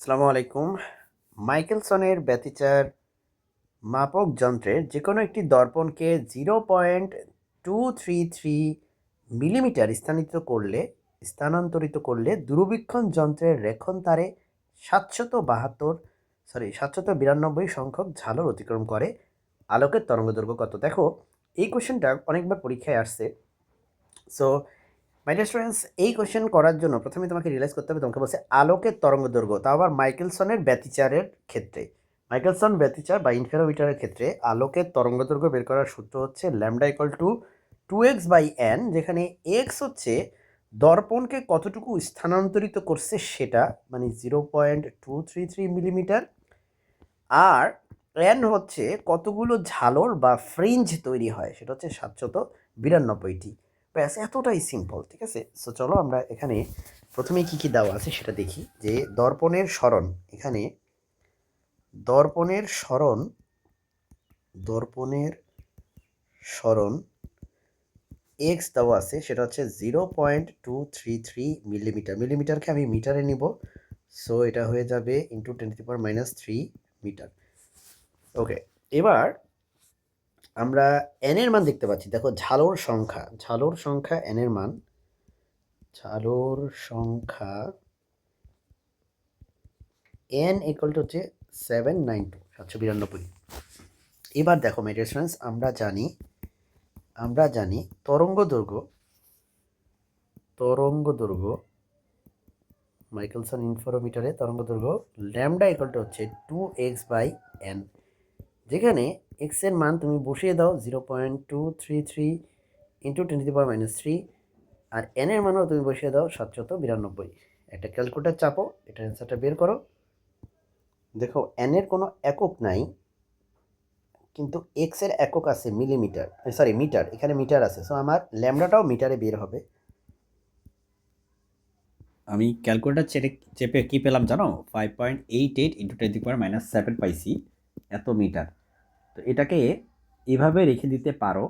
আসসালামু আলাইকুম। মাইকেলসনের ব্যতিচার মাপক যন্ত্রের যে কোনো একটি দর্পণকে 0.233 মিলিমিটার স্থানান্তরিত করলে দূরবীক্ষণ যন্ত্রের রেখন তারে 792 সংখ্যক ঝালর অতিক্রম করে। আলোকের তরঙ্গদৈর্ঘ্য কত? দেখো, এই কোশ্চেনটা অনেকবার পরীক্ষায় আসছে। সো মাই ডিয়ার স্টুডেন্টস, এই কোশ্চেন করার জন্য প্রথমে তোমাকে রিয়েলাইজ করতে হবে, তোমাকে বলছে আলোকের তরঙ্গদৈর্ঘ্য, তাও আবার মাইকেলসনের ব্যতিচারের ক্ষেত্রে। মাইকেলসন ব্যতিচার বা ইন্টারোমিটারের ক্ষেত্রে আলোকের তরঙ্গদৈর্ঘ্য বের করার সূত্র হচ্ছে ল্যামডা ইকুয়াল টু 2x/n, যেখানে এক্স হচ্ছে দর্পণকে কতটুকু স্থানান্তরিত করছে সেটা, মানে 0.233 মিলিমিটার, আর এন হচ্ছে কতগুলো ঝালর বা ফ্রিঞ্জ তৈরি হয়, সেটা হচ্ছে 792টি। ব্যাস, এতটাই সিম্পল। ঠিক আছে, সো চলো আমরা এখানে প্রথমে কি কি দেওয়া আছে সেটা দেখি। যে দর্পণের সরণ, এখানে দর্পণের সরণ এক্স দেওয়া আছে, সেটা হচ্ছে 0.233 মিলিমিটার। মিলিমিটারকে আমি মিটারে নিব, সো এটা হয়ে যাবে ইন্টু 10⁻³ মিটার। ওকে, এবার আমরা এন এর মান দেখতে পাচ্ছি। দেখো, ঝালর সংখ্যা এন এর মান, ঝালর সংখ্যা এন ইকুয়াল টু হচ্ছে 792। এবার দেখো মাই ডিয়ার স্টুডেন্টস, আমরা জানি তরঙ্গ দৈর্ঘ্য মাইকেলসন ইন্টারোমিটারে তরঙ্গদৈর্ঘ্য ল্যামডা ইকুয়াল টু হচ্ছে 2x/n, যেখানে এক্স এর মান তুমি বসিয়ে দাও 0.233 ইন্টু 10⁻³ আর এন এর মানও তুমি বসিয়ে দাও 792। একটা ক্যালকুলেটর চাপো, এটা অ্যান্সারটা বের করো। দেখো, এন এর কোনো একক নাই, কিন্তু এক্স এর একক আছে মিলিমিটার, সরি মিটার, এখানে মিটার আছে, সো আমার ল্যামডাটাও মিটারে বের হবে। আমি ক্যালকুলেটর চেপে কি পেলাম জানো? 5.88 ইন্টু 10⁻⁷ পাইছি, এত মিটার। তো এটাকে এভাবে রেখে দিতে পারো,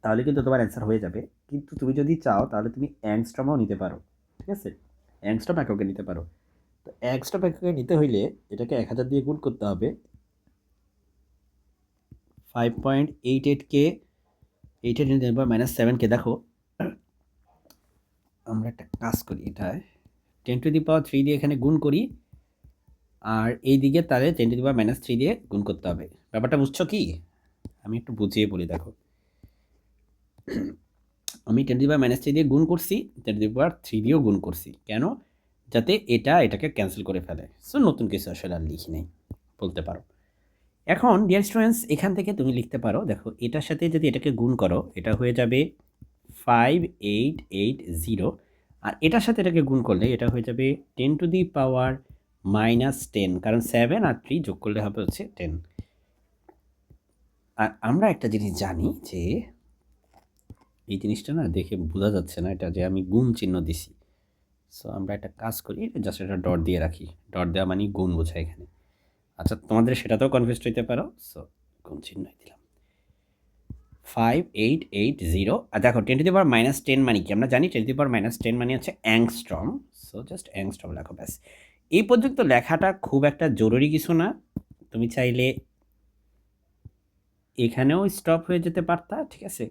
তাহলে কিন্তু তোমার অ্যান্সার হয়ে যাবে। কিন্তু তুমি যদি চাও তাহলে তুমি অ্যাংস্ট্রমও নিতে পারো। ঠিক আছে, অ্যাংস্ট্রম এককে নিতে পারো। তো অ্যাংস্ট্রম এককে নিতে হইলে এটাকে 1000 দিয়ে গুণ করতে হবে। 5.88কে 8 × 10⁻⁷ দেখো, আমরা একটা কাজ করি, এটা 10⁻³ দিয়ে এখানে গুণ করি, আর এই দিকে তাহলে 10⁻³ দিয়ে গুণ করতে হবে। ব্যাপারটা বুঝছো কি? আমি একটু বুঝিয়ে বলি। দেখো, আমি 10⁻³ দিয়ে গুণ করছি, 10⁻³ দিয়েও গুণ করছি, কেন? যাতে এটাকে ক্যান্সেল করে ফেলে। সো নতুন কিছু আসলে আর লিখি নেই বলতে পারো। এখন ডিয়ার স্টুডেন্টস, এখান থেকে তুমি লিখতে পারো, দেখো এটার সাথে যদি এটাকে গুণ করো, এটা হয়ে যাবে 5880, আর এটার সাথে এটাকে গুণ করলে এটা হয়ে যাবে 10⁻⁻10, কারণ 7 আর 3 যোগ করলে হবে হচ্ছে 10। আর আমরা একটা জিনিস জানি যে এই জিনিসটা না দেখে বোঝা যাচ্ছে না, এটা যে আমি গুণ চিহ্ন দিছি। সো আমরা একটা কাজ করি, জাস্ট একটা ডট দিয়ে রাখি। ডট দেওয়া মানে গুণ বোঝায় এখানে। আচ্ছা, তোমাদের সেটাতেও কনফিউজ হইতে পারো, সো গুণ চিহ্ন দিলাম 5880। আর দেখো 10⁻⁻10 মানে কি? আমরা জানি 10⁻⁻10 মানে হচ্ছে অ্যাংস্ট্রম। সো জাস্ট অ্যাংস্ট্রম লেখো, ব্যাস। এই পর্যন্ত লেখাটা খুব একটা জরুরি কিছু না, তুমি চাইলে এখানেও স্টপ হয়ে যেতে পারতা। ঠিক আছে,